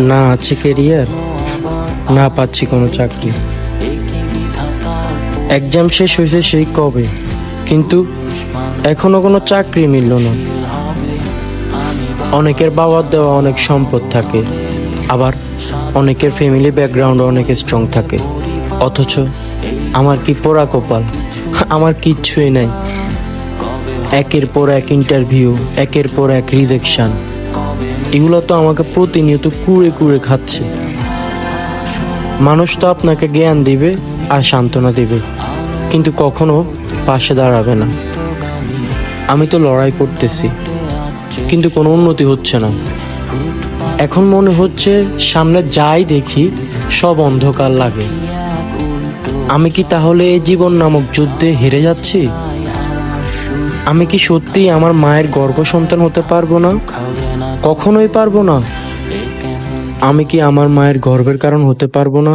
না আছে কেরিয়ার, না পাচ্ছি কোনো চাকরি। এক্সাম শেষ হয়েছে সেই কবে, কিন্তু এখনো কোনো চাকরি মিলল না। অনেকের বাবার দেওয়া অনেক সম্পদ থাকে, আবার অনেকের ফ্যামিলি ব্যাকগ্রাউন্ড অনেক স্ট্রং থাকে, অথচ আমার কি পোড়া কপাল, আমার কিচ্ছুই নাই। একের পর এক ইন্টারভিউ, একের পর এক রিজেকশন, এগুলো তো আমাকে প্রতিনিয়ত কুড়ে কুড়ে খাচ্ছে। মানুষ তো আপনাকে জ্ঞান দিবে আর সান্ত্বনা দিবে, কিন্তু কখনো পাশে দাঁড়াবে না। আমি তো লড়াই করতেছি, কিন্তু কোনো উন্নতি হচ্ছে না। এখন মনে হচ্ছে সামনে যাই দেখি সব অন্ধকার লাগে। আমি কি তাহলে এই জীবন নামক যুদ্ধে হেরে যাচ্ছি? আমি কি সত্যিই আমার মায়ের গর্ভ সন্তান হতে পারবো না? কখনোই পারবো না। আমি কি আমার মায়ের গর্বের কারণ হতে পারবো না?